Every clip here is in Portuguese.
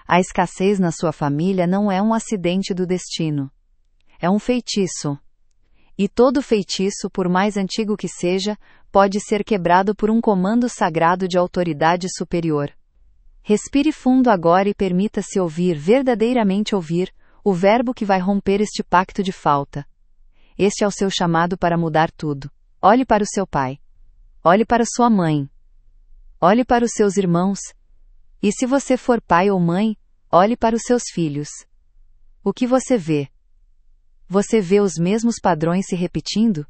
A escassez na sua família não é um acidente do destino. É um feitiço. E todo feitiço, por mais antigo que seja, pode ser quebrado por um comando sagrado de autoridade superior. Respire fundo agora e permita-se ouvir, verdadeiramente ouvir, o verbo que vai romper este pacto de falta. Este é o seu chamado para mudar tudo. Olhe para o seu pai. Olhe para sua mãe. Olhe para os seus irmãos. E se você for pai ou mãe, olhe para os seus filhos. O que você vê? Você vê os mesmos padrões se repetindo?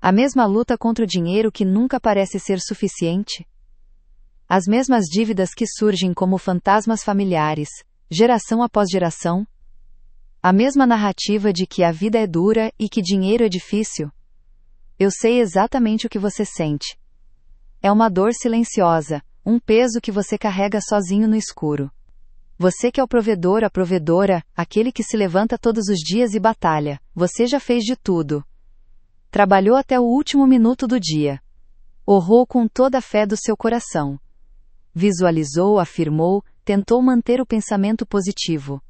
A mesma luta contra o dinheiro que nunca parece ser suficiente? As mesmas dívidas que surgem como fantasmas familiares, geração após geração? A mesma narrativa de que a vida é dura e que dinheiro é difícil? Eu sei exatamente o que você sente. É uma dor silenciosa, um peso que você carrega sozinho no escuro. Você que é o provedor, a provedora, aquele que se levanta todos os dias e batalha, você já fez de tudo. Trabalhou até o último minuto do dia. Orou com toda a fé do seu coração. Visualizou, afirmou, tentou manter o pensamento positivo.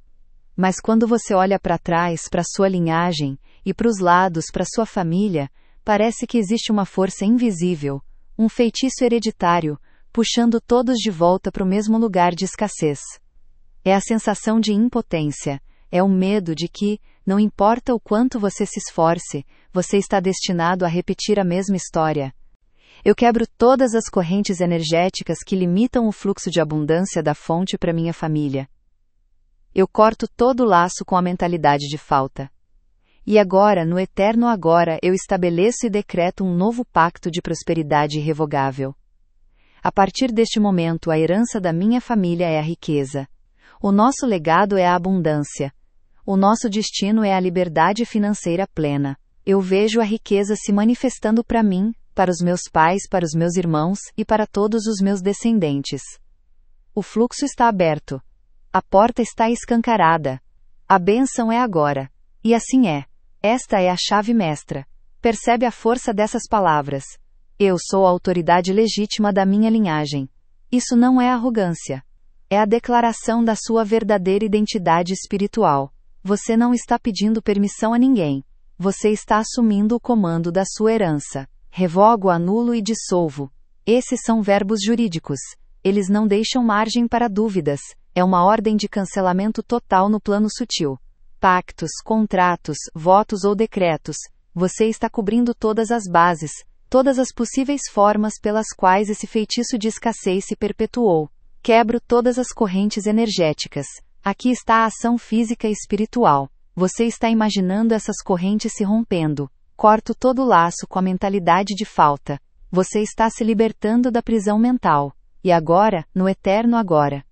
Mas quando você olha para trás, para sua linhagem, e para os lados, para sua família, parece que existe uma força invisível, um feitiço hereditário, puxando todos de volta para o mesmo lugar de escassez. É a sensação de impotência, é o medo de que, não importa o quanto você se esforce, você está destinado a repetir a mesma história. Eu quebro todas as correntes energéticas que limitam o fluxo de abundância da fonte para minha família. Eu corto todo o laço com a mentalidade de falta. E agora, no eterno agora, eu estabeleço e decreto um novo pacto de prosperidade irrevogável. A partir deste momento, a herança da minha família é a riqueza. O nosso legado é a abundância. O nosso destino é a liberdade financeira plena. Eu vejo a riqueza se manifestando para mim, para os meus pais, para os meus irmãos e para todos os meus descendentes. O fluxo está aberto. A porta está escancarada. A bênção é agora. E assim é. Esta é a chave mestra. Percebe a força dessas palavras? Eu sou a autoridade legítima da minha linhagem. Isso não é arrogância. É a declaração da sua verdadeira identidade espiritual. Você não está pedindo permissão a ninguém. Você está assumindo o comando da sua herança. Revogo, anulo e dissolvo. Esses são verbos jurídicos. Eles não deixam margem para dúvidas. É uma ordem de cancelamento total no plano sutil. Pactos, contratos, votos ou decretos. Você está cobrindo todas as bases, todas as possíveis formas pelas quais esse feitiço de escassez se perpetuou. Quebro todas as correntes energéticas. Aqui está a ação física e espiritual. Você está imaginando essas correntes se rompendo. Corto todo o laço com a mentalidade de falta. Você está se libertando da prisão mental. E agora, no eterno agora.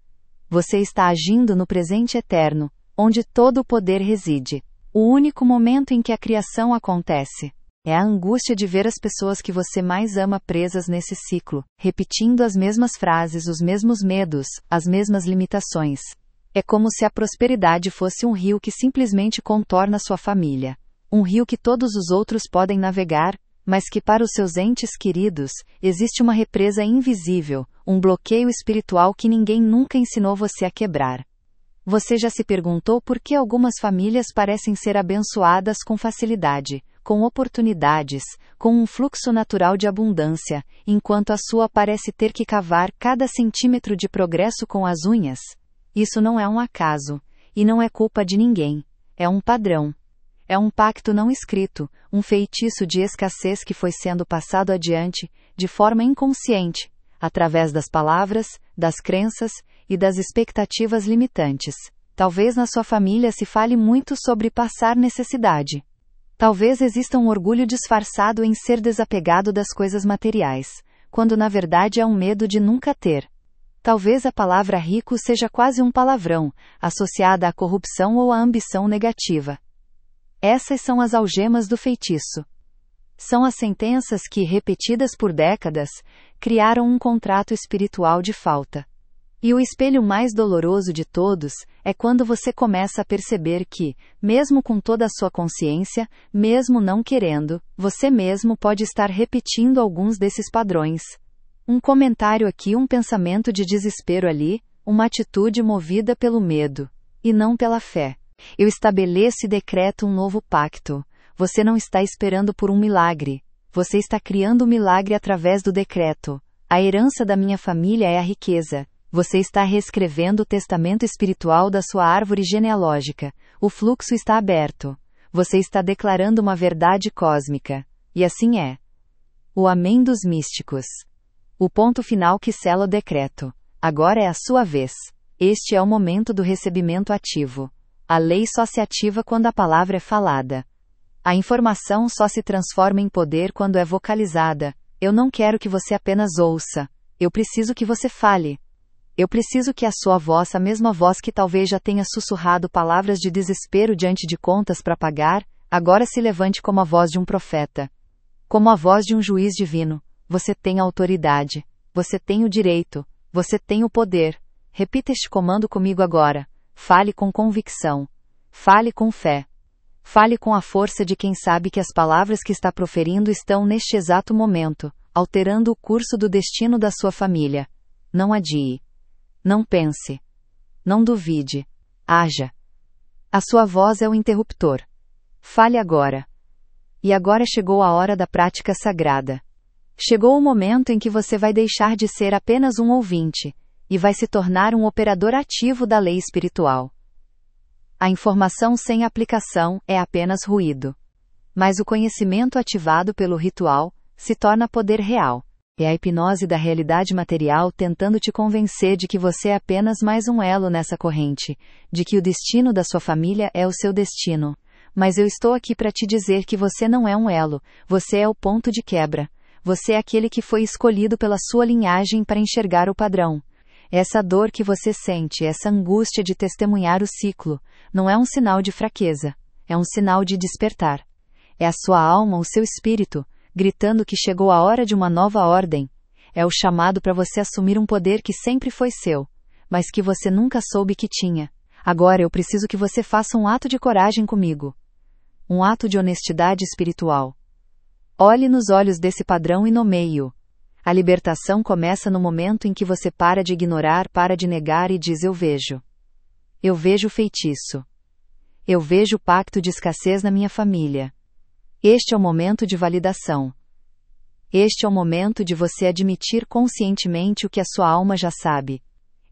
Você está agindo no presente eterno, onde todo o poder reside. O único momento em que a criação acontece. É a angústia de ver as pessoas que você mais ama presas nesse ciclo, repetindo as mesmas frases, os mesmos medos, as mesmas limitações. É como se a prosperidade fosse um rio que simplesmente contorna sua família. Um rio que todos os outros podem navegar, mas que para os seus entes queridos, existe uma represa invisível, um bloqueio espiritual que ninguém nunca ensinou você a quebrar. Você já se perguntou por que algumas famílias parecem ser abençoadas com facilidade, com oportunidades, com um fluxo natural de abundância, enquanto a sua parece ter que cavar cada centímetro de progresso com as unhas? Isso não é um acaso, e não é culpa de ninguém. É um padrão. É um pacto não escrito, um feitiço de escassez que foi sendo passado adiante, de forma inconsciente, através das palavras, das crenças e das expectativas limitantes. Talvez na sua família se fale muito sobre passar necessidade. Talvez exista um orgulho disfarçado em ser desapegado das coisas materiais, quando na verdade é um medo de nunca ter. Talvez a palavra rico seja quase um palavrão, associada à corrupção ou à ambição negativa. Essas são as algemas do feitiço. São as sentenças que, repetidas por décadas, criaram um contrato espiritual de falta. E o espelho mais doloroso de todos é quando você começa a perceber que, mesmo com toda a sua consciência, mesmo não querendo, você mesmo pode estar repetindo alguns desses padrões. Um comentário aqui, um pensamento de desespero ali, uma atitude movida pelo medo, e não pela fé. Eu estabeleço e decreto um novo pacto. Você não está esperando por um milagre. Você está criando o milagre através do decreto. A herança da minha família é a riqueza. Você está reescrevendo o testamento espiritual da sua árvore genealógica. O fluxo está aberto. Você está declarando uma verdade cósmica. E assim é. O Amém dos Místicos. O ponto final que sela o decreto. Agora é a sua vez. Este é o momento do recebimento ativo. A lei só se ativa quando a palavra é falada. A informação só se transforma em poder quando é vocalizada. Eu não quero que você apenas ouça. Eu preciso que você fale. Eu preciso que a sua voz, a mesma voz que talvez já tenha sussurrado palavras de desespero diante de contas para pagar, agora se levante como a voz de um profeta. Como a voz de um juiz divino. Você tem a autoridade. Você tem o direito. Você tem o poder. Repita este comando comigo agora. Fale com convicção. Fale com fé. Fale com a força de quem sabe que as palavras que está proferindo estão neste exato momento, alterando o curso do destino da sua família. Não adie. Não pense. Não duvide. Haja. A sua voz é o interruptor. Fale agora. E agora chegou a hora da prática sagrada. Chegou o momento em que você vai deixar de ser apenas um ouvinte, e vai se tornar um operador ativo da lei espiritual. A informação sem aplicação é apenas ruído. Mas o conhecimento ativado pelo ritual se torna poder real. É a hipnose da realidade material tentando te convencer de que você é apenas mais um elo nessa corrente, de que o destino da sua família é o seu destino. Mas eu estou aqui para te dizer que você não é um elo, você é o ponto de quebra. Você é aquele que foi escolhido pela sua linhagem para enxergar o padrão. Essa dor que você sente, essa angústia de testemunhar o ciclo, não é um sinal de fraqueza, é um sinal de despertar. É a sua alma, o seu espírito, gritando que chegou a hora de uma nova ordem. É o chamado para você assumir um poder que sempre foi seu, mas que você nunca soube que tinha. Agora eu preciso que você faça um ato de coragem comigo. Um ato de honestidade espiritual. Olhe nos olhos desse padrão e nomeie-o. A libertação começa no momento em que você para de ignorar, para de negar e diz: eu vejo. Eu vejo o feitiço. Eu vejo o pacto de escassez na minha família. Este é o momento de validação. Este é o momento de você admitir conscientemente o que a sua alma já sabe.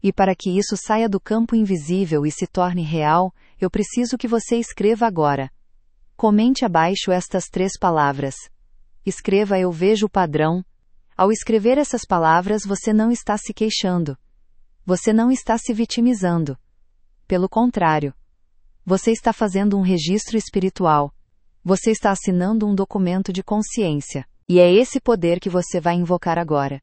E para que isso saia do campo invisível e se torne real, eu preciso que você escreva agora. Comente abaixo estas 3 palavras. Escreva: eu vejo o padrão. Ao escrever essas palavras, você não está se queixando. Você não está se vitimizando. Pelo contrário. Você está fazendo um registro espiritual. Você está assinando um documento de consciência. E é esse poder que você vai invocar agora.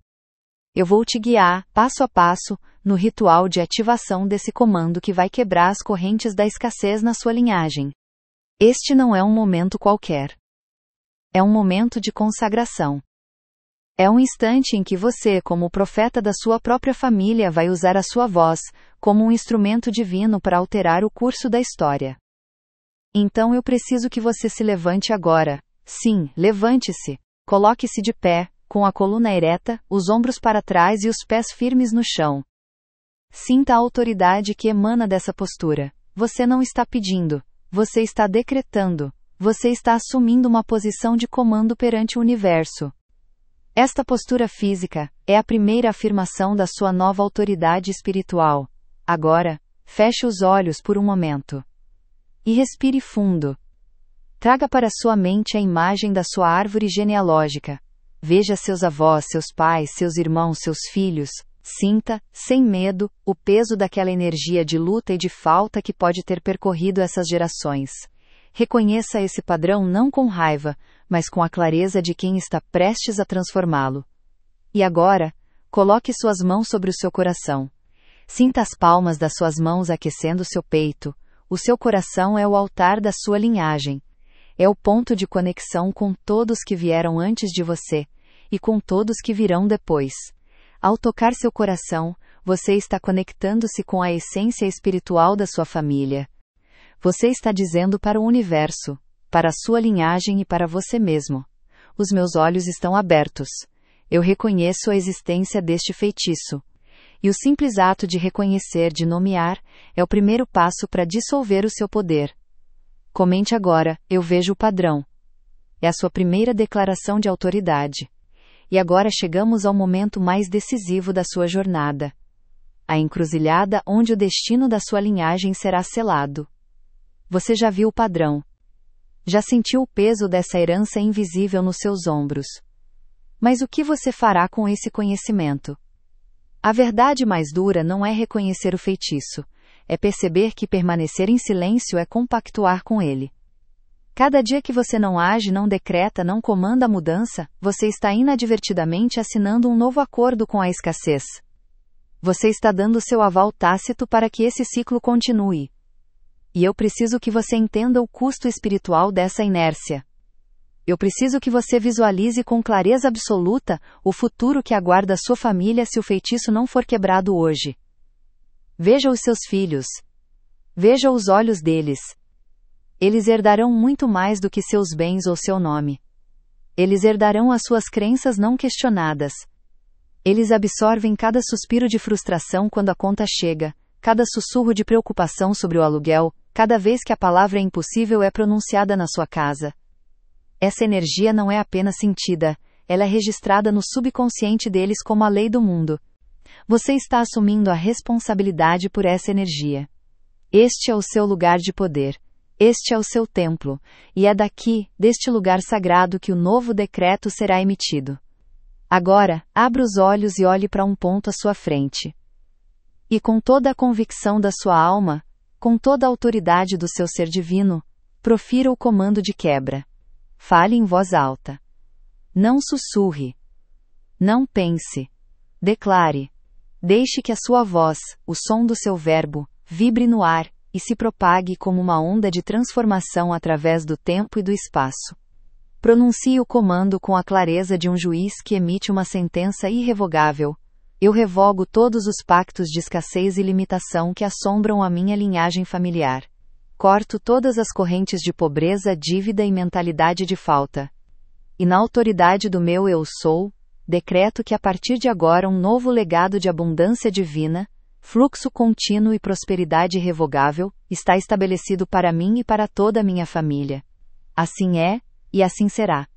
Eu vou te guiar, passo a passo, no ritual de ativação desse comando que vai quebrar as correntes da escassez na sua linhagem. Este não é um momento qualquer. É um momento de consagração. É um instante em que você, como o profeta da sua própria família, vai usar a sua voz, como um instrumento divino para alterar o curso da história. Então eu preciso que você se levante agora. Sim, levante-se. Coloque-se de pé, com a coluna ereta, os ombros para trás e os pés firmes no chão. Sinta a autoridade que emana dessa postura. Você não está pedindo. Você está decretando. Você está assumindo uma posição de comando perante o universo. Esta postura física é a primeira afirmação da sua nova autoridade espiritual. Agora, feche os olhos por um momento. E respire fundo. Traga para sua mente a imagem da sua árvore genealógica. Veja seus avós, seus pais, seus irmãos, seus filhos. Sinta, sem medo, o peso daquela energia de luta e de falta que pode ter percorrido essas gerações. Reconheça esse padrão não com raiva, mas com a clareza de quem está prestes a transformá-lo. E agora, coloque suas mãos sobre o seu coração. Sinta as palmas das suas mãos aquecendo seu peito. O seu coração é o altar da sua linhagem. É o ponto de conexão com todos que vieram antes de você, e com todos que virão depois. Ao tocar seu coração, você está conectando-se com a essência espiritual da sua família. Você está dizendo para o universo, para a sua linhagem e para você mesmo: os meus olhos estão abertos. Eu reconheço a existência deste feitiço. E o simples ato de reconhecer, de nomear, é o primeiro passo para dissolver o seu poder. Comente agora: eu vejo o padrão. É a sua primeira declaração de autoridade. E agora chegamos ao momento mais decisivo da sua jornada. A encruzilhada onde o destino da sua linhagem será selado. Você já viu o padrão. Já sentiu o peso dessa herança invisível nos seus ombros. Mas o que você fará com esse conhecimento? A verdade mais dura não é reconhecer o feitiço, é perceber que permanecer em silêncio é compactuar com ele. Cada dia que você não age, não decreta, não comanda a mudança, você está inadvertidamente assinando um novo acordo com a escassez. Você está dando seu aval tácito para que esse ciclo continue. E eu preciso que você entenda o custo espiritual dessa inércia. Eu preciso que você visualize com clareza absoluta o futuro que aguarda sua família se o feitiço não for quebrado hoje. Veja os seus filhos. Veja os olhos deles. Eles herdarão muito mais do que seus bens ou seu nome. Eles herdarão as suas crenças não questionadas. Eles absorvem cada suspiro de frustração quando a conta chega, cada sussurro de preocupação sobre o aluguel, cada vez que a palavra impossível é pronunciada na sua casa. Essa energia não é apenas sentida, ela é registrada no subconsciente deles como a lei do mundo. Você está assumindo a responsabilidade por essa energia. Este é o seu lugar de poder. Este é o seu templo, e é daqui, deste lugar sagrado, que o novo decreto será emitido. Agora, abra os olhos e olhe para um ponto à sua frente. E com toda a convicção da sua alma, com toda a autoridade do seu ser divino, profira o comando de quebra. Fale em voz alta. Não sussurre. Não pense. Declare. Deixe que a sua voz, o som do seu verbo, vibre no ar e se propague como uma onda de transformação através do tempo e do espaço. Pronuncie o comando com a clareza de um juiz que emite uma sentença irrevogável. Eu revogo todos os pactos de escassez e limitação que assombram a minha linhagem familiar. Corto todas as correntes de pobreza, dívida e mentalidade de falta. E na autoridade do meu eu sou, decreto que a partir de agora um novo legado de abundância divina, fluxo contínuo e prosperidade irrevogável, está estabelecido para mim e para toda a minha família. Assim é, e assim será.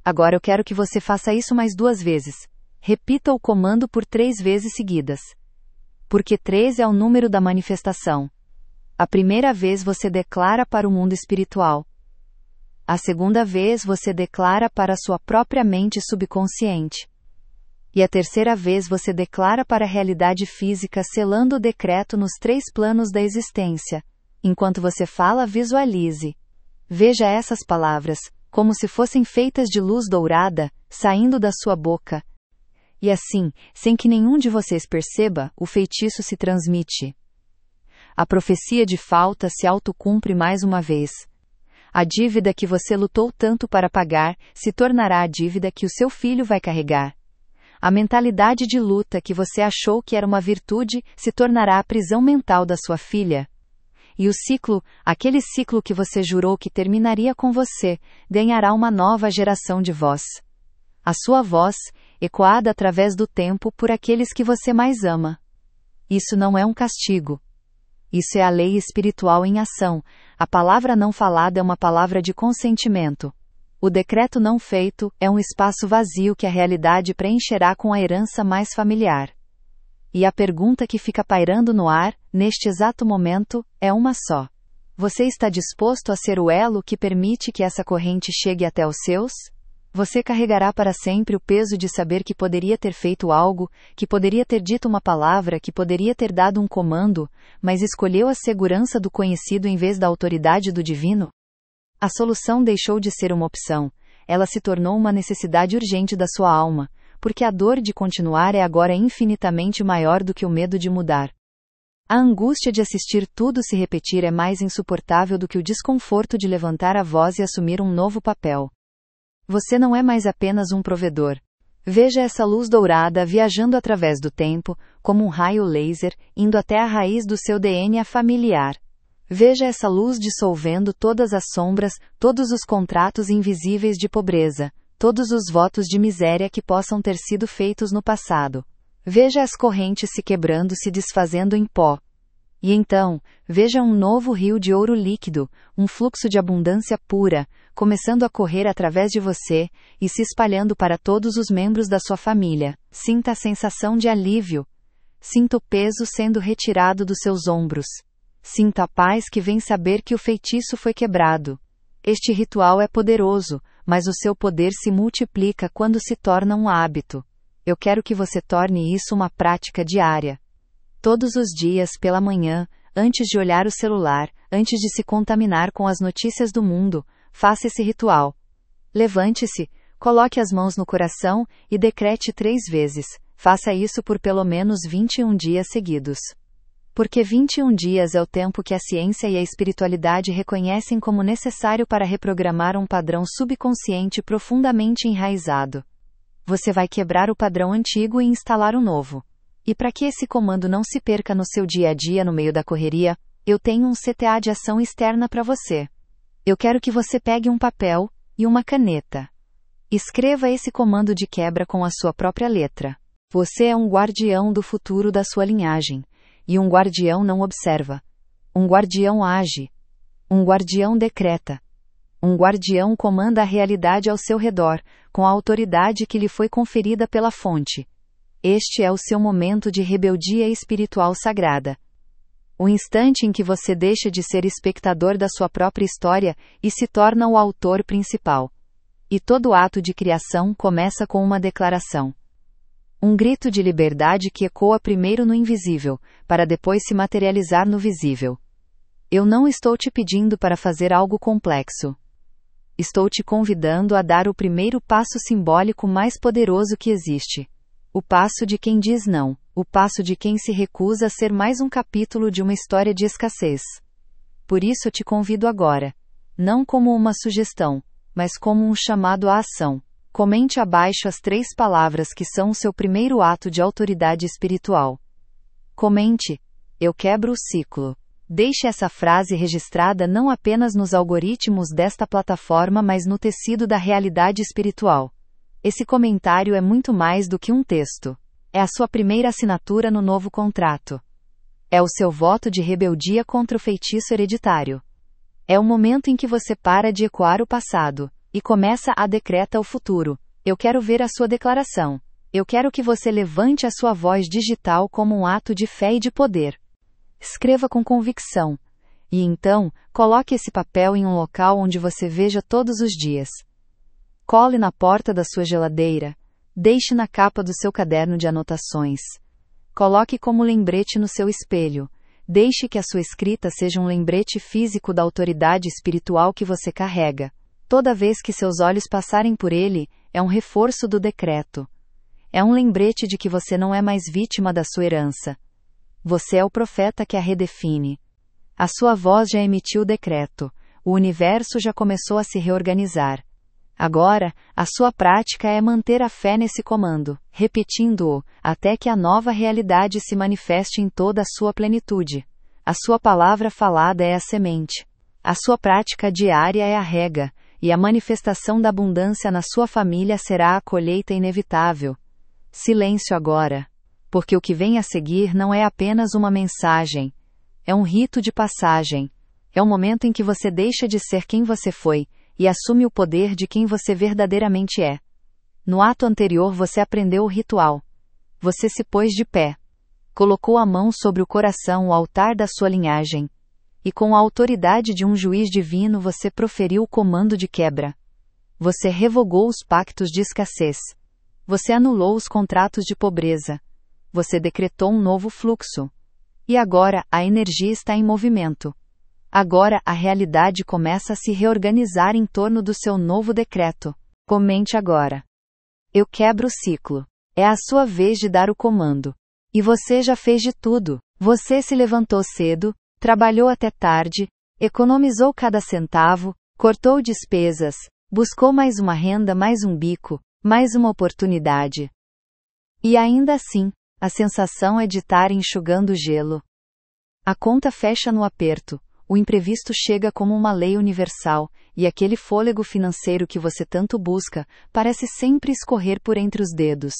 Agora eu quero que você faça isso mais 2 vezes. Repita o comando por 3 vezes seguidas. Porque 3 é o número da manifestação. A primeira vez você declara para o mundo espiritual. A segunda vez você declara para a sua própria mente subconsciente. E a terceira vez você declara para a realidade física, selando o decreto nos 3 planos da existência. Enquanto você fala, visualize. Veja essas palavras, como se fossem feitas de luz dourada, saindo da sua boca. E assim, sem que nenhum de vocês perceba, o feitiço se transmite. A profecia de falta se autocumpre mais uma vez. A dívida que você lutou tanto para pagar, se tornará a dívida que o seu filho vai carregar. A mentalidade de luta que você achou que era uma virtude, se tornará a prisão mental da sua filha. E o ciclo, aquele ciclo que você jurou que terminaria com você, ganhará uma nova geração de voz. A sua voz, ecoada através do tempo por aqueles que você mais ama. Isso não é um castigo. Isso é a lei espiritual em ação. A palavra não falada é uma palavra de consentimento. O decreto não feito é um espaço vazio que a realidade preencherá com a herança mais familiar. E a pergunta que fica pairando no ar, neste exato momento, é uma só. Você está disposto a ser o elo que permite que essa corrente chegue até os seus? Você carregará para sempre o peso de saber que poderia ter feito algo, que poderia ter dito uma palavra, que poderia ter dado um comando, mas escolheu a segurança do conhecido em vez da autoridade do divino? A solução deixou de ser uma opção, ela se tornou uma necessidade urgente da sua alma, porque a dor de continuar é agora infinitamente maior do que o medo de mudar. A angústia de assistir tudo se repetir é mais insuportável do que o desconforto de levantar a voz e assumir um novo papel. Você não é mais apenas um provedor. Veja essa luz dourada viajando através do tempo, como um raio laser, indo até a raiz do seu DNA familiar. Veja essa luz dissolvendo todas as sombras, todos os contratos invisíveis de pobreza, todos os votos de miséria que possam ter sido feitos no passado. Veja as correntes se quebrando, se desfazendo em pó. E então, veja um novo rio de ouro líquido, um fluxo de abundância pura, começando a correr através de você e se espalhando para todos os membros da sua família. Sinta a sensação de alívio. Sinta o peso sendo retirado dos seus ombros. Sinta a paz que vem saber que o feitiço foi quebrado. Este ritual é poderoso, mas o seu poder se multiplica quando se torna um hábito. Eu quero que você torne isso uma prática diária. Todos os dias pela manhã, antes de olhar o celular, antes de se contaminar com as notícias do mundo, faça esse ritual. Levante-se, coloque as mãos no coração e decrete 3 vezes. Faça isso por pelo menos 21 dias seguidos. Porque 21 dias é o tempo que a ciência e a espiritualidade reconhecem como necessário para reprogramar um padrão subconsciente profundamente enraizado. Você vai quebrar o padrão antigo e instalar um novo. E para que esse comando não se perca no seu dia a dia no meio da correria, eu tenho um CTA de ação externa para você. Eu quero que você pegue um papel e uma caneta. Escreva esse comando de quebra com a sua própria letra. Você é um guardião do futuro da sua linhagem. E um guardião não observa. Um guardião age. Um guardião decreta. Um guardião comanda a realidade ao seu redor, com a autoridade que lhe foi conferida pela fonte. Este é o seu momento de rebeldia espiritual sagrada. O instante em que você deixa de ser espectador da sua própria história e se torna o autor principal. E todo ato de criação começa com uma declaração. Um grito de liberdade que ecoa primeiro no invisível, para depois se materializar no visível. Eu não estou te pedindo para fazer algo complexo. Estou te convidando a dar o primeiro passo simbólico mais poderoso que existe. O passo de quem diz não, o passo de quem se recusa a ser mais um capítulo de uma história de escassez. Por isso eu te convido agora, não como uma sugestão, mas como um chamado à ação. Comente abaixo as 3 palavras que são o seu primeiro ato de autoridade espiritual. Comente: eu quebro o ciclo. Deixe essa frase registrada não apenas nos algoritmos desta plataforma, mas no tecido da realidade espiritual. Esse comentário é muito mais do que um texto. É a sua primeira assinatura no novo contrato. É o seu voto de rebeldia contra o feitiço hereditário. É o momento em que você para de ecoar o passado e começa a decretar o futuro. Eu quero ver a sua declaração. Eu quero que você levante a sua voz digital como um ato de fé e de poder. Escreva com convicção. E então, coloque esse papel em um local onde você veja todos os dias. Cole na porta da sua geladeira. Deixe na capa do seu caderno de anotações. Coloque como lembrete no seu espelho. Deixe que a sua escrita seja um lembrete físico da autoridade espiritual que você carrega. Toda vez que seus olhos passarem por ele, é um reforço do decreto. É um lembrete de que você não é mais vítima da sua herança. Você é o profeta que a redefine. A sua voz já emitiu o decreto. O universo já começou a se reorganizar. Agora, a sua prática é manter a fé nesse comando, repetindo-o, até que a nova realidade se manifeste em toda a sua plenitude. A sua palavra falada é a semente. A sua prática diária é a rega. E a manifestação da abundância na sua família será a colheita inevitável. Silêncio agora. Porque o que vem a seguir não é apenas uma mensagem. É um rito de passagem. É o momento em que você deixa de ser quem você foi e assume o poder de quem você verdadeiramente é. No ato anterior você aprendeu o ritual. Você se pôs de pé. Colocou a mão sobre o coração, o altar da sua linhagem. E com a autoridade de um juiz divino você proferiu o comando de quebra. Você revogou os pactos de escassez. Você anulou os contratos de pobreza. Você decretou um novo fluxo. E agora a energia está em movimento. Agora a realidade começa a se reorganizar em torno do seu novo decreto. Comente agora. Eu quebro o ciclo. É a sua vez de dar o comando. E você já fez de tudo. Você se levantou cedo, trabalhou até tarde, economizou cada centavo, cortou despesas, buscou mais uma renda, mais um bico, mais uma oportunidade. E ainda assim, a sensação é de estar enxugando gelo. A conta fecha no aperto, o imprevisto chega como uma lei universal, e aquele fôlego financeiro que você tanto busca, parece sempre escorrer por entre os dedos.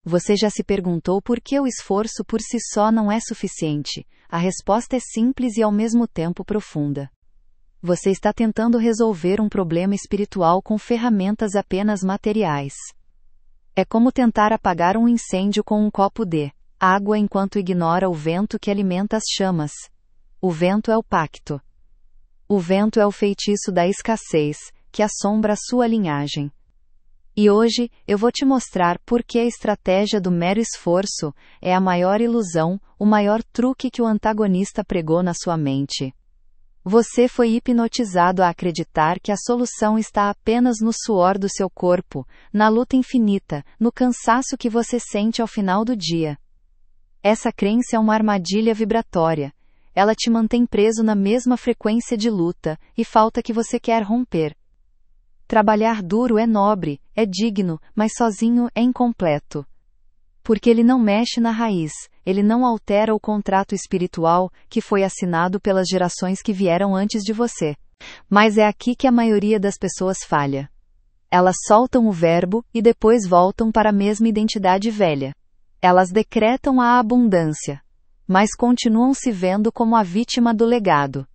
Você já se perguntou por que o esforço por si só não é suficiente? A resposta é simples e ao mesmo tempo profunda. Você está tentando resolver um problema espiritual com ferramentas apenas materiais. É como tentar apagar um incêndio com um copo de água enquanto ignora o vento que alimenta as chamas. O vento é o pacto. O vento é o feitiço da escassez, que assombra a sua linhagem. E hoje, eu vou te mostrar por que a estratégia do mero esforço é a maior ilusão, o maior truque que o antagonista pregou na sua mente. Você foi hipnotizado a acreditar que a solução está apenas no suor do seu corpo, na luta infinita, no cansaço que você sente ao final do dia. Essa crença é uma armadilha vibratória. Ela te mantém preso na mesma frequência de luta, e falta que você quer romper. Trabalhar duro é nobre, é digno, mas sozinho é incompleto. Porque ele não mexe na raiz, ele não altera o contrato espiritual que foi assinado pelas gerações que vieram antes de você. Mas é aqui que a maioria das pessoas falha. Elas soltam o verbo e depois voltam para a mesma identidade velha. Elas decretam a abundância, mas continuam se vendo como a vítima do legado.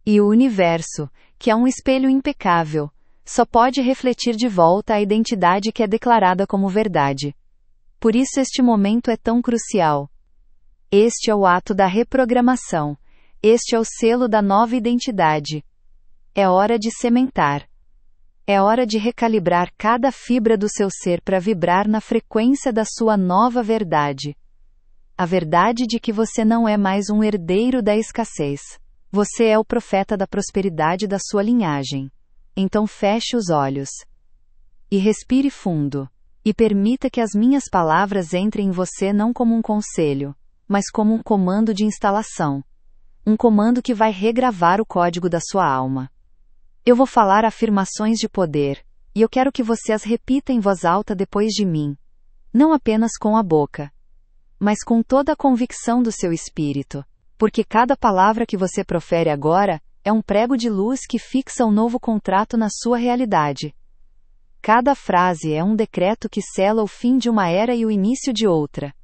E o universo, que é um espelho impecável, só pode refletir de volta a identidade que é declarada como verdade. Por isso este momento é tão crucial. Este é o ato da reprogramação. Este é o selo da nova identidade. É hora de sementar. É hora de recalibrar cada fibra do seu ser para vibrar na frequência da sua nova verdade. A verdade de que você não é mais um herdeiro da escassez. Você é o profeta da prosperidade da sua linhagem. Então feche os olhos. E respire fundo. E permita que as minhas palavras entrem em você não como um conselho, mas como um comando de instalação. Um comando que vai regravar o código da sua alma. Eu vou falar afirmações de poder, e eu quero que você as repita em voz alta depois de mim. Não apenas com a boca, mas com toda a convicção do seu espírito. Porque cada palavra que você profere agora é um prego de luz que fixa um novo contrato na sua realidade. Cada frase é um decreto que sela o fim de uma era e o início de outra.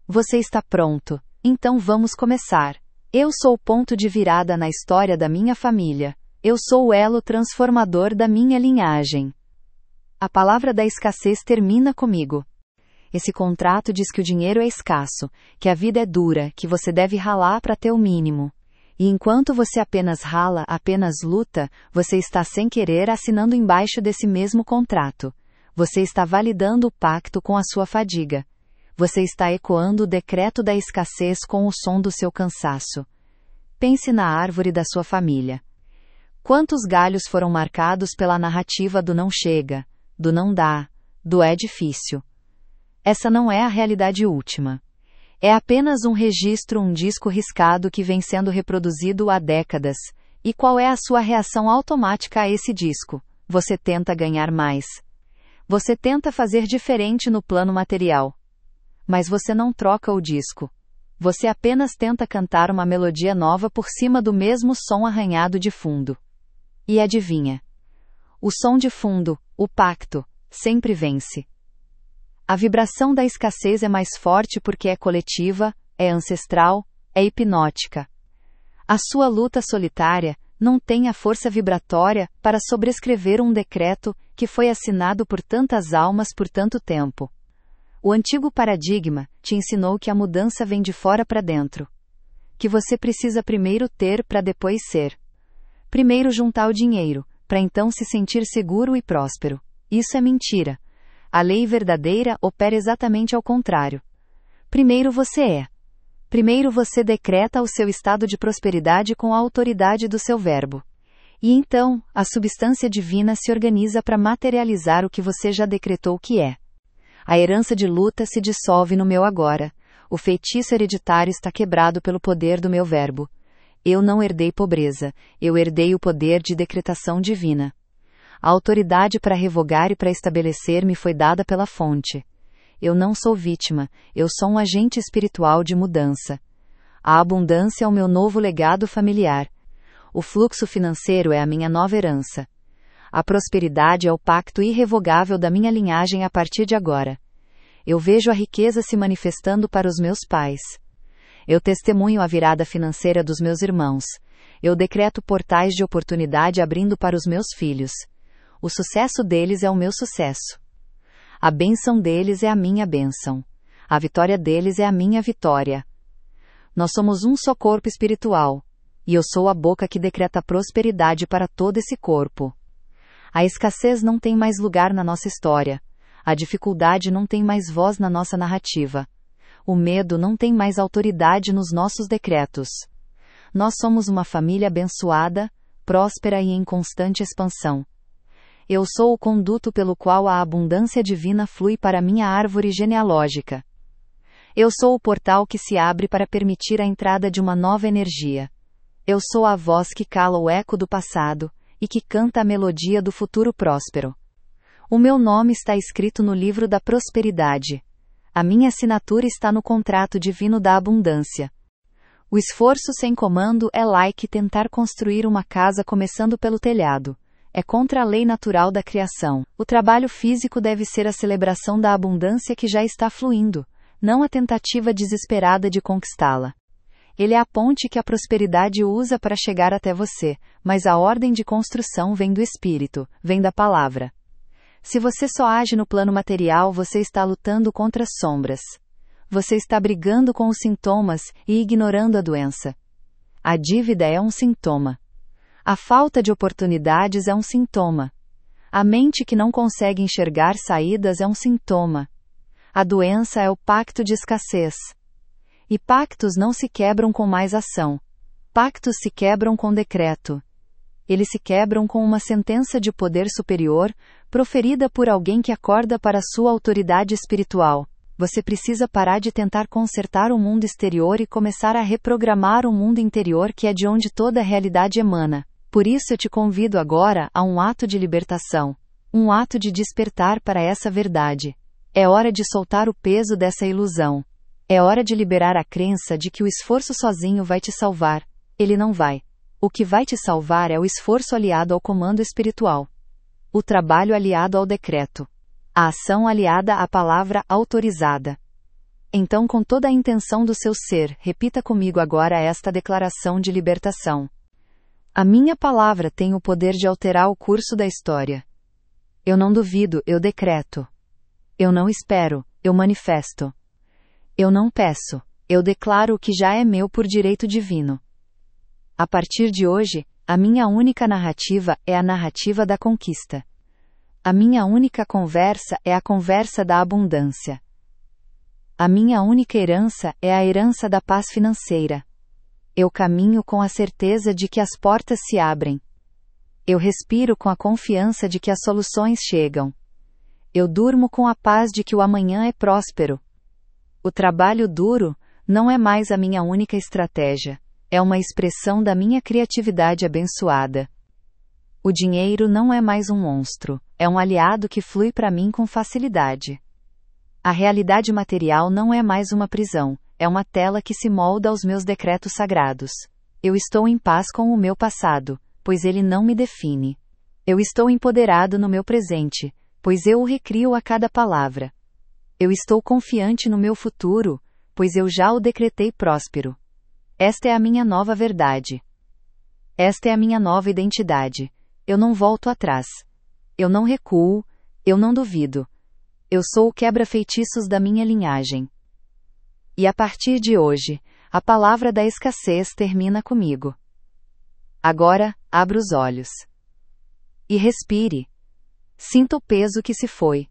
Você está pronto? Então vamos começar. Eu sou o ponto de virada na história da minha família. Eu sou o elo transformador da minha linhagem. A palavra da escassez termina comigo. Esse contrato diz que o dinheiro é escasso, que a vida é dura, que você deve ralar para ter o mínimo. E enquanto você apenas rala, apenas luta, você está sem querer assinando embaixo desse mesmo contrato. Você está validando o pacto com a sua fadiga. Você está ecoando o decreto da escassez com o som do seu cansaço. Pense na árvore da sua família. Quantos galhos foram marcados pela narrativa do não chega, do não dá, do é difícil? Essa não é a realidade última. É apenas um registro, um disco riscado que vem sendo reproduzido há décadas. E qual é a sua reação automática a esse disco? Você tenta ganhar mais. Você tenta fazer diferente no plano material. Mas você não troca o disco. Você apenas tenta cantar uma melodia nova por cima do mesmo som arranhado de fundo. E adivinha? O som de fundo, o pacto, sempre vence. A vibração da escassez é mais forte porque é coletiva, é ancestral, é hipnótica. A sua luta solitária não tem a força vibratória para sobrescrever um decreto que foi assinado por tantas almas por tanto tempo. O antigo paradigma te ensinou que a mudança vem de fora para dentro. Que você precisa primeiro ter para depois ser. Primeiro juntar o dinheiro, para então se sentir seguro e próspero. Isso é mentira. A lei verdadeira opera exatamente ao contrário. Primeiro você é. Primeiro você decreta o seu estado de prosperidade com a autoridade do seu verbo. E então, a substância divina se organiza para materializar o que você já decretou que é. A herança de luta se dissolve no meu agora. O feitiço hereditário está quebrado pelo poder do meu verbo. Eu não herdei pobreza, eu herdei o poder de decretação divina. A autoridade para revogar e para estabelecer me foi dada pela fonte. Eu não sou vítima, eu sou um agente espiritual de mudança. A abundância é o meu novo legado familiar. O fluxo financeiro é a minha nova herança. A prosperidade é o pacto irrevogável da minha linhagem a partir de agora. Eu vejo a riqueza se manifestando para os meus pais. Eu testemunho a virada financeira dos meus irmãos. Eu decreto portais de oportunidade abrindo para os meus filhos. O sucesso deles é o meu sucesso. A bênção deles é a minha bênção. A vitória deles é a minha vitória. Nós somos um só corpo espiritual. E eu sou a boca que decreta prosperidade para todo esse corpo. A escassez não tem mais lugar na nossa história. A dificuldade não tem mais voz na nossa narrativa. O medo não tem mais autoridade nos nossos decretos. Nós somos uma família abençoada, próspera e em constante expansão. Eu sou o conduto pelo qual a abundância divina flui para minha árvore genealógica. Eu sou o portal que se abre para permitir a entrada de uma nova energia. Eu sou a voz que cala o eco do passado e que canta a melodia do futuro próspero. O meu nome está escrito no livro da prosperidade. A minha assinatura está no contrato divino da abundância. O esforço sem comando é like tentar construir uma casa começando pelo telhado. É contra a lei natural da criação. O trabalho físico deve ser a celebração da abundância que já está fluindo, não a tentativa desesperada de conquistá-la. Ele é a ponte que a prosperidade usa para chegar até você, mas a ordem de construção vem do Espírito, vem da palavra. Se você só age no plano material, você está lutando contra as sombras. Você está brigando com os sintomas e ignorando a doença. A dívida é um sintoma. A falta de oportunidades é um sintoma. A mente que não consegue enxergar saídas é um sintoma. A doença é o pacto de escassez. E pactos não se quebram com mais ação. Pactos se quebram com decreto. Eles se quebram com uma sentença de poder superior, proferida por alguém que acorda para sua autoridade espiritual. Você precisa parar de tentar consertar o mundo exterior e começar a reprogramar o mundo interior, que é de onde toda a realidade emana. Por isso eu te convido agora a um ato de libertação. Um ato de despertar para essa verdade. É hora de soltar o peso dessa ilusão. É hora de liberar a crença de que o esforço sozinho vai te salvar. Ele não vai. O que vai te salvar é o esforço aliado ao comando espiritual. O trabalho aliado ao decreto. A ação aliada à palavra autorizada. Então, com toda a intenção do seu ser, repita comigo agora esta declaração de libertação. A minha palavra tem o poder de alterar o curso da história. Eu não duvido, eu decreto. Eu não espero, eu manifesto. Eu não peço, eu declaro o que já é meu por direito divino. A partir de hoje, a minha única narrativa é a narrativa da conquista. A minha única conversa é a conversa da abundância. A minha única herança é a herança da paz financeira. Eu caminho com a certeza de que as portas se abrem. Eu respiro com a confiança de que as soluções chegam. Eu durmo com a paz de que o amanhã é próspero. O trabalho duro não é mais a minha única estratégia, é uma expressão da minha criatividade abençoada. O dinheiro não é mais um monstro, é um aliado que flui para mim com facilidade. A realidade material não é mais uma prisão, é uma tela que se molda aos meus decretos sagrados. Eu estou em paz com o meu passado, pois ele não me define. Eu estou empoderado no meu presente, pois eu o recrio a cada palavra. Eu estou confiante no meu futuro, pois eu já o decretei próspero. Esta é a minha nova verdade. Esta é a minha nova identidade. Eu não volto atrás. Eu não recuo, eu não duvido. Eu sou o quebra-feitiços da minha linhagem. E a partir de hoje, a palavra da escassez termina comigo. Agora, abra os olhos. E respire. Sinta o peso que se foi.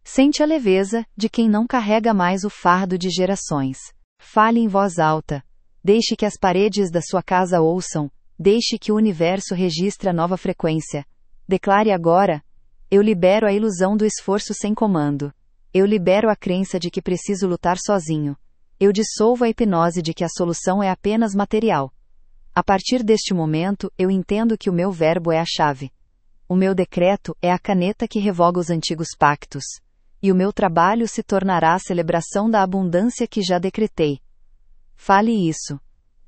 Sente a leveza de quem não carrega mais o fardo de gerações. Fale em voz alta. Deixe que as paredes da sua casa ouçam. Deixe que o universo registre a nova frequência. Declare agora: eu libero a ilusão do esforço sem comando. Eu libero a crença de que preciso lutar sozinho. Eu dissolvo a hipnose de que a solução é apenas material. A partir deste momento, eu entendo que o meu verbo é a chave. O meu decreto é a caneta que revoga os antigos pactos. E o meu trabalho se tornará a celebração da abundância que já decretei. Fale isso.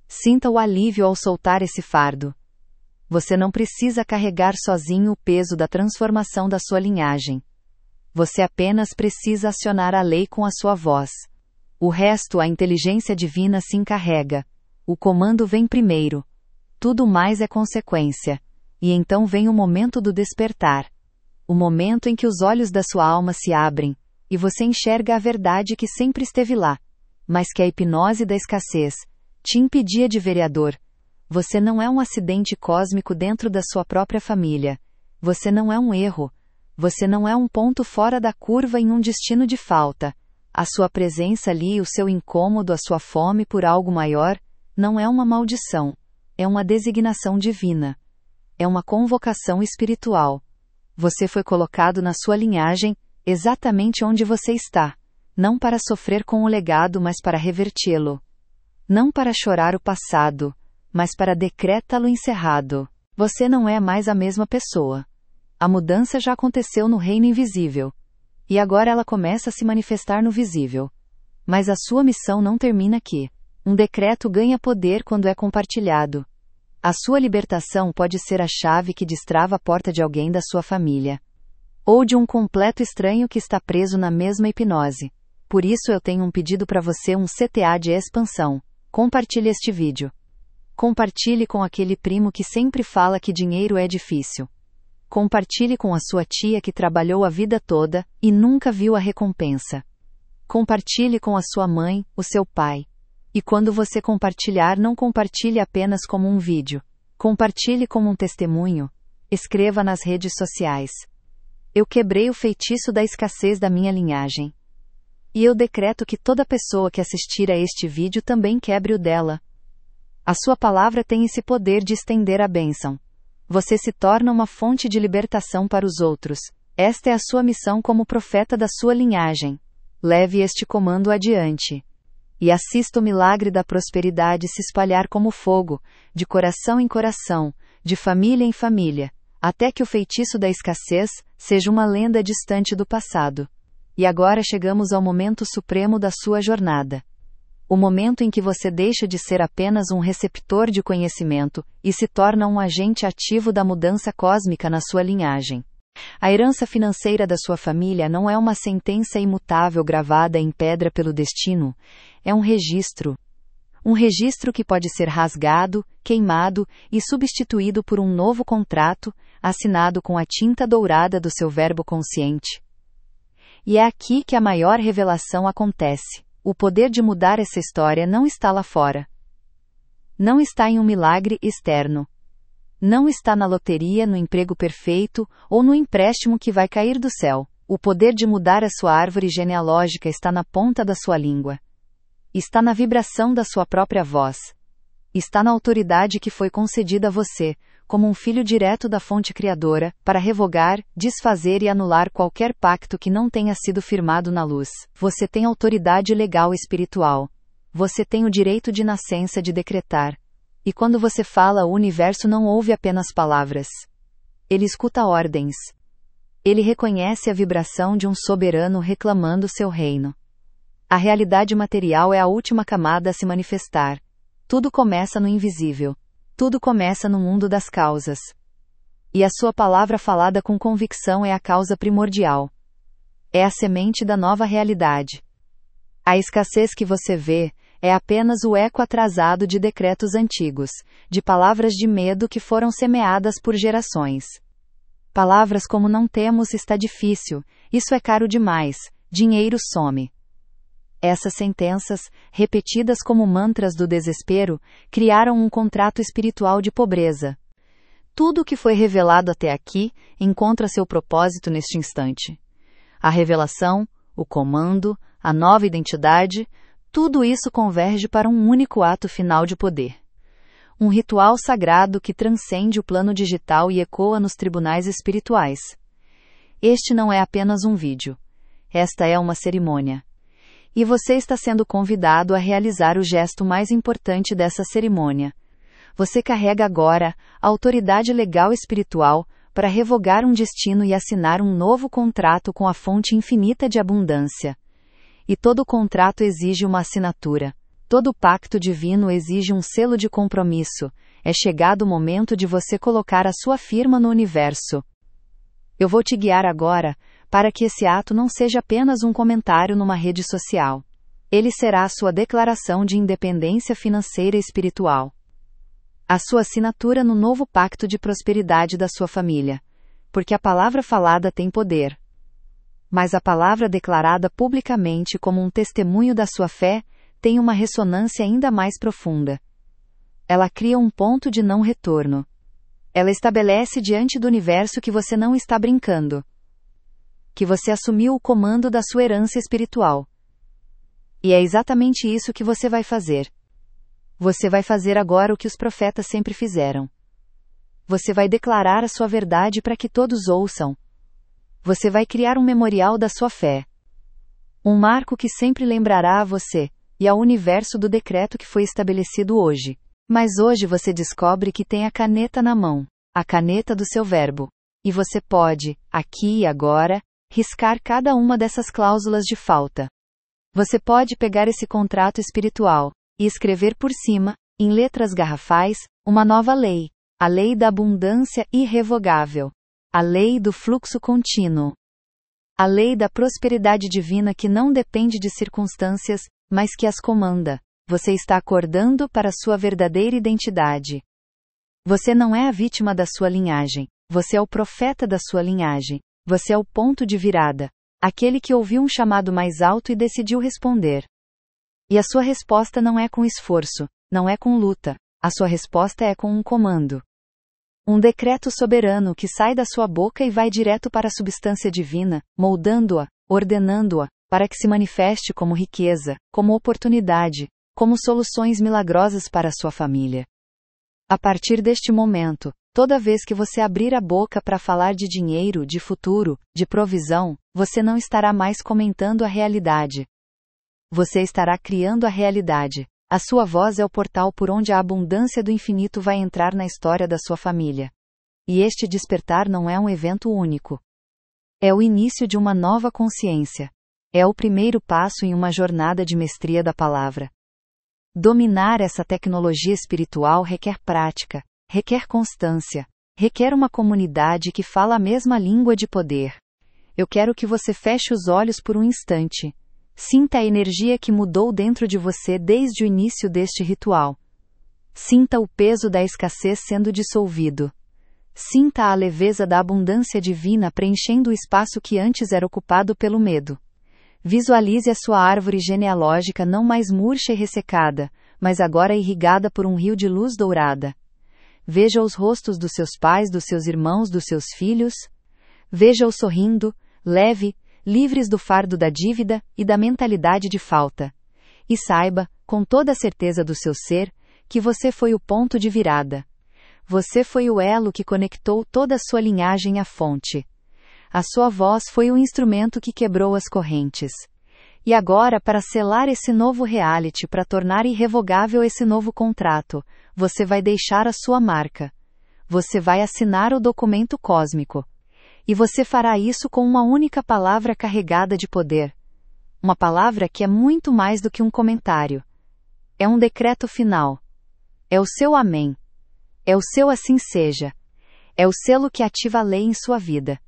Sinta o alívio ao soltar esse fardo. Você não precisa carregar sozinho o peso da transformação da sua linhagem. Você apenas precisa acionar a lei com a sua voz. O resto a inteligência divina se encarrega. O comando vem primeiro. Tudo mais é consequência. E então vem o momento do despertar. O momento em que os olhos da sua alma se abrem, e você enxerga a verdade que sempre esteve lá, mas que a hipnose da escassez te impedia de ver. Você não é um acidente cósmico dentro da sua própria família. Você não é um erro. Você não é um ponto fora da curva em um destino de falta. A sua presença ali, o seu incômodo, a sua fome por algo maior, não é uma maldição. É uma designação divina. É uma convocação espiritual. Você foi colocado na sua linhagem, exatamente onde você está. Não para sofrer com o legado, mas para revertê-lo. Não para chorar o passado, mas para decretá-lo encerrado. Você não é mais a mesma pessoa. A mudança já aconteceu no reino invisível. E agora ela começa a se manifestar no visível. Mas a sua missão não termina aqui. Um decreto ganha poder quando é compartilhado. A sua libertação pode ser a chave que destrava a porta de alguém da sua família. Ou de um completo estranho que está preso na mesma hipnose. Por isso eu tenho um pedido para você, um CTA de expansão. Compartilhe este vídeo. Compartilhe com aquele primo que sempre fala que dinheiro é difícil. Compartilhe com a sua tia que trabalhou a vida toda e nunca viu a recompensa. Compartilhe com a sua mãe, o seu pai. E quando você compartilhar, não compartilhe apenas como um vídeo. Compartilhe como um testemunho. Escreva nas redes sociais. Eu quebrei o feitiço da escassez da minha linhagem. E eu decreto que toda pessoa que assistir a este vídeo também quebre o dela. A sua palavra tem esse poder de estender a bênção. Você se torna uma fonte de libertação para os outros. Esta é a sua missão como profeta da sua linhagem. Leve este comando adiante. E assista o milagre da prosperidade se espalhar como fogo, de coração em coração, de família em família, até que o feitiço da escassez seja uma lenda distante do passado. E agora chegamos ao momento supremo da sua jornada. O momento em que você deixa de ser apenas um receptor de conhecimento e se torna um agente ativo da mudança cósmica na sua linhagem. A herança financeira da sua família não é uma sentença imutável gravada em pedra pelo destino, é um registro. Um registro que pode ser rasgado, queimado e substituído por um novo contrato, assinado com a tinta dourada do seu verbo consciente. E é aqui que a maior revelação acontece. O poder de mudar essa história não está lá fora. Não está em um milagre externo. Não está na loteria, no emprego perfeito ou no empréstimo que vai cair do céu. O poder de mudar a sua árvore genealógica está na ponta da sua língua. Está na vibração da sua própria voz. Está na autoridade que foi concedida a você, como um filho direto da fonte criadora, para revogar, desfazer e anular qualquer pacto que não tenha sido firmado na luz. Você tem autoridade legal e espiritual. Você tem o direito de nascença de decretar. E quando você fala, o universo não ouve apenas palavras. Ele escuta ordens. Ele reconhece a vibração de um soberano reclamando seu reino. A realidade material é a última camada a se manifestar. Tudo começa no invisível. Tudo começa no mundo das causas. E a sua palavra falada com convicção é a causa primordial. É a semente da nova realidade. A escassez que você vê é apenas o eco atrasado de decretos antigos, de palavras de medo que foram semeadas por gerações. Palavras como não temos, está difícil, isso é caro demais, dinheiro some. Essas sentenças, repetidas como mantras do desespero, criaram um contrato espiritual de pobreza. Tudo o que foi revelado até aqui encontra seu propósito neste instante. A revelação, o comando, a nova identidade, tudo isso converge para um único ato final de poder. Um ritual sagrado que transcende o plano digital e ecoa nos tribunais espirituais. Este não é apenas um vídeo. Esta é uma cerimônia. E você está sendo convidado a realizar o gesto mais importante dessa cerimônia. Você carrega agora a autoridade legal espiritual para revogar um destino e assinar um novo contrato com a fonte infinita de abundância. E todo contrato exige uma assinatura. Todo pacto divino exige um selo de compromisso. É chegado o momento de você colocar a sua firma no universo. Eu vou te guiar agora para que esse ato não seja apenas um comentário numa rede social. Ele será a sua declaração de independência financeira e espiritual. A sua assinatura no novo pacto de prosperidade da sua família. Porque a palavra falada tem poder. Mas a palavra declarada publicamente como um testemunho da sua fé tem uma ressonância ainda mais profunda. Ela cria um ponto de não retorno. Ela estabelece diante do universo que você não está brincando. Que você assumiu o comando da sua herança espiritual. E é exatamente isso que você vai fazer. Você vai fazer agora o que os profetas sempre fizeram. Você vai declarar a sua verdade para que todos ouçam. Você vai criar um memorial da sua fé. Um marco que sempre lembrará a você e ao universo do decreto que foi estabelecido hoje. Mas hoje você descobre que tem a caneta na mão, a caneta do seu verbo. E você pode, aqui e agora, riscar cada uma dessas cláusulas de falta. Você pode pegar esse contrato espiritual e escrever por cima, em letras garrafais, uma nova lei. A lei da abundância irrevogável. A lei do fluxo contínuo. A lei da prosperidade divina que não depende de circunstâncias, mas que as comanda. Você está acordando para sua verdadeira identidade. Você não é a vítima da sua linhagem. Você é o profeta da sua linhagem. Você é o ponto de virada. Aquele que ouviu um chamado mais alto e decidiu responder. E a sua resposta não é com esforço, não é com luta. A sua resposta é com um comando. Um decreto soberano que sai da sua boca e vai direto para a substância divina, moldando-a, ordenando-a, para que se manifeste como riqueza, como oportunidade, como soluções milagrosas para a sua família. A partir deste momento, toda vez que você abrir a boca para falar de dinheiro, de futuro, de provisão, você não estará mais comentando a realidade. Você estará criando a realidade. A sua voz é o portal por onde a abundância do infinito vai entrar na história da sua família. E este despertar não é um evento único. É o início de uma nova consciência. É o primeiro passo em uma jornada de mestria da palavra. Dominar essa tecnologia espiritual requer prática, requer constância, requer uma comunidade que fala a mesma língua de poder. Eu quero que você feche os olhos por um instante. Sinta a energia que mudou dentro de você desde o início deste ritual. Sinta o peso da escassez sendo dissolvido. Sinta a leveza da abundância divina preenchendo o espaço que antes era ocupado pelo medo. Visualize a sua árvore genealógica não mais murcha e ressecada, mas agora irrigada por um rio de luz dourada. Veja os rostos dos seus pais, dos seus irmãos, dos seus filhos. Veja-os sorrindo, leve, livres do fardo da dívida e da mentalidade de falta. E saiba, com toda a certeza do seu ser, que você foi o ponto de virada. Você foi o elo que conectou toda a sua linhagem à fonte. A sua voz foi o instrumento que quebrou as correntes. E agora, para selar esse novo reality, para tornar irrevogável esse novo contrato, você vai deixar a sua marca. Você vai assinar o documento cósmico. E você fará isso com uma única palavra carregada de poder. Uma palavra que é muito mais do que um comentário. É um decreto final. É o seu amém. É o seu assim seja. É o selo que ativa a lei em sua vida.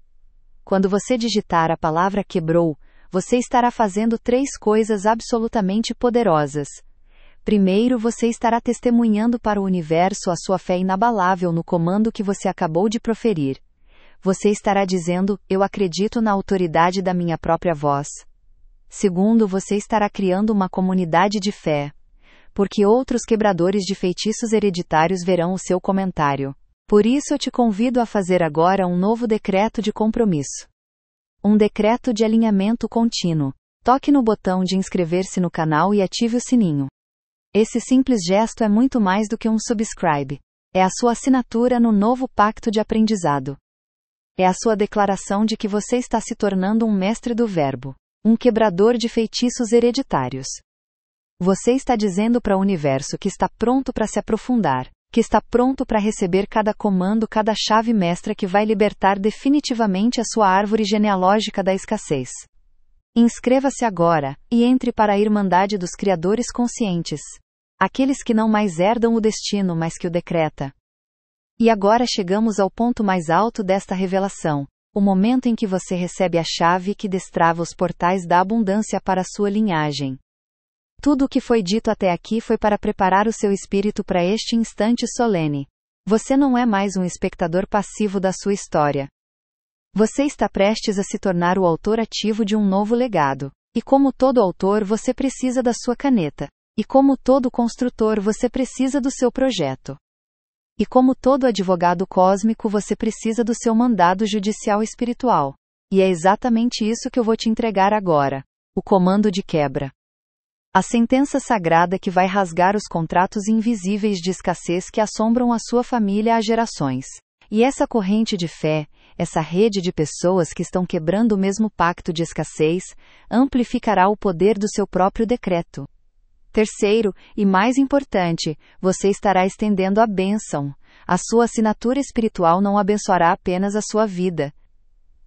Quando você digitar a palavra quebrou, você estará fazendo 3 coisas absolutamente poderosas. Primeiro, você estará testemunhando para o universo a sua fé inabalável no comando que você acabou de proferir. Você estará dizendo, eu acredito na autoridade da minha própria voz. Segundo, você estará criando uma comunidade de fé. Porque outros quebradores de feitiços hereditários verão o seu comentário. Por isso eu te convido a fazer agora um novo decreto de compromisso. Um decreto de alinhamento contínuo. Toque no botão de inscrever-se no canal e ative o sininho. Esse simples gesto é muito mais do que um subscribe. É a sua assinatura no novo pacto de aprendizado. É a sua declaração de que você está se tornando um mestre do verbo, um quebrador de feitiços hereditários. Você está dizendo para o universo que está pronto para se aprofundar, que está pronto para receber cada comando, cada chave mestra que vai libertar definitivamente a sua árvore genealógica da escassez. Inscreva-se agora, e entre para a Irmandade dos Criadores Conscientes. Aqueles que não mais herdam o destino, mas que o decreta. E agora chegamos ao ponto mais alto desta revelação. o momento em que você recebe a chave que destrava os portais da abundância para a sua linhagem. Tudo o que foi dito até aqui foi para preparar o seu espírito para este instante solene. Você não é mais um espectador passivo da sua história. Você está prestes a se tornar o autor ativo de um novo legado. E como todo autor, você precisa da sua caneta. E como todo construtor, você precisa do seu projeto. E como todo advogado cósmico, você precisa do seu mandado judicial espiritual. E é exatamente isso que eu vou te entregar agora. O comando de quebra. A sentença sagrada que vai rasgar os contratos invisíveis de escassez que assombram a sua família há gerações. E essa corrente de fé, essa rede de pessoas que estão quebrando o mesmo pacto de escassez, amplificará o poder do seu próprio decreto. Terceiro, e mais importante, você estará estendendo a bênção. A sua assinatura espiritual não abençoará apenas a sua vida.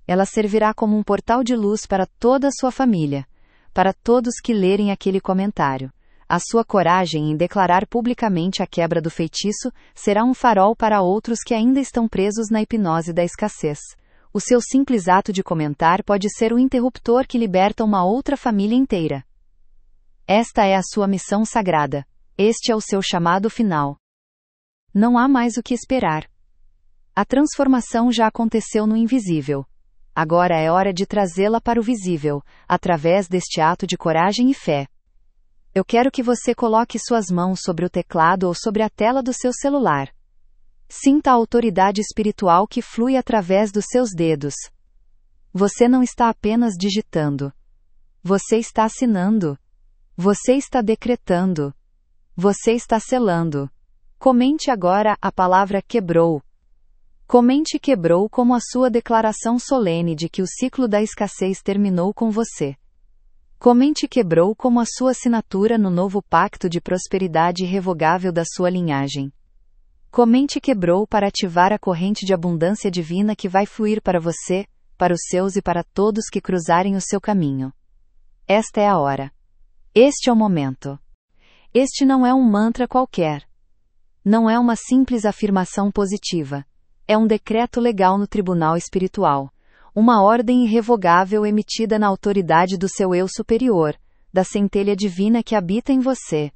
Ela servirá como um portal de luz para toda a sua família. Para todos que lerem aquele comentário. A sua coragem em declarar publicamente a quebra do feitiço será um farol para outros que ainda estão presos na hipnose da escassez. O seu simples ato de comentar pode ser o interruptor que liberta uma outra família inteira. Esta é a sua missão sagrada. Este é o seu chamado final. Não há mais o que esperar. A transformação já aconteceu no invisível. Agora é hora de trazê-la para o visível, através deste ato de coragem e fé. Eu quero que você coloque suas mãos sobre o teclado ou sobre a tela do seu celular. Sinta a autoridade espiritual que flui através dos seus dedos. Você não está apenas digitando. Você está assinando. Você está decretando. Você está selando. Comente agora a palavra quebrou. Comente quebrou como a sua declaração solene de que o ciclo da escassez terminou com você. Comente quebrou como a sua assinatura no novo pacto de prosperidade irrevogável da sua linhagem. Comente quebrou para ativar a corrente de abundância divina que vai fluir para você, para os seus e para todos que cruzarem o seu caminho. Esta é a hora. Este é o momento. Este não é um mantra qualquer. Não é uma simples afirmação positiva. É um decreto legal no tribunal espiritual. Uma ordem irrevogável emitida na autoridade do seu eu superior, da centelha divina que habita em você.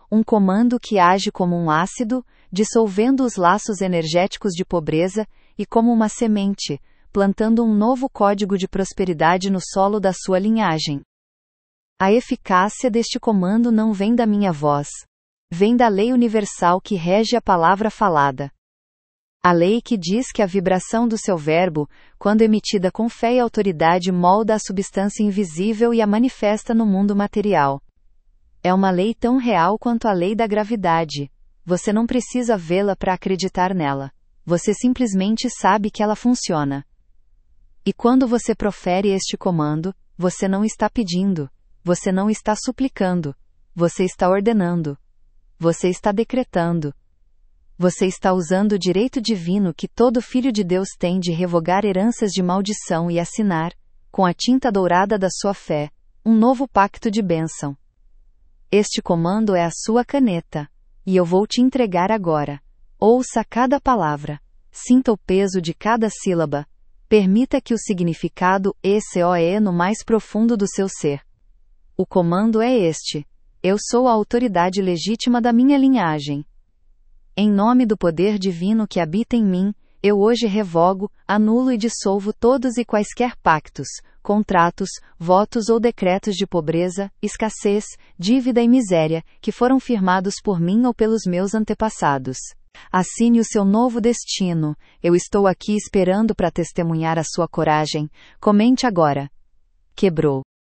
Um comando que age como um ácido, dissolvendo os laços energéticos de pobreza, e como uma semente, plantando um novo código de prosperidade no solo da sua linhagem. A eficácia deste comando não vem da minha voz. Vem da lei universal que rege a palavra falada. A lei que diz que a vibração do seu verbo, quando emitida com fé e autoridade, molda a substância invisível e a manifesta no mundo material. É uma lei tão real quanto a lei da gravidade. Você não precisa vê-la para acreditar nela. Você simplesmente sabe que ela funciona. E quando você profere este comando, você não está pedindo. Você não está suplicando. Você está ordenando. Você está decretando. Você está usando o direito divino que todo filho de Deus tem de revogar heranças de maldição e assinar, com a tinta dourada da sua fé, um novo pacto de bênção. Este comando é a sua caneta, e eu vou te entregar agora. Ouça cada palavra. Sinta o peso de cada sílaba. Permita que o significado ecoe no mais profundo do seu ser. O comando é este. Eu sou a autoridade legítima da minha linhagem. Em nome do poder divino que habita em mim, eu hoje revogo, anulo e dissolvo todos e quaisquer pactos, contratos, votos ou decretos de pobreza, escassez, dívida e miséria, que foram firmados por mim ou pelos meus antepassados. Assine o seu novo destino. Eu estou aqui esperando para testemunhar a sua coragem. Comente agora. Quebrou.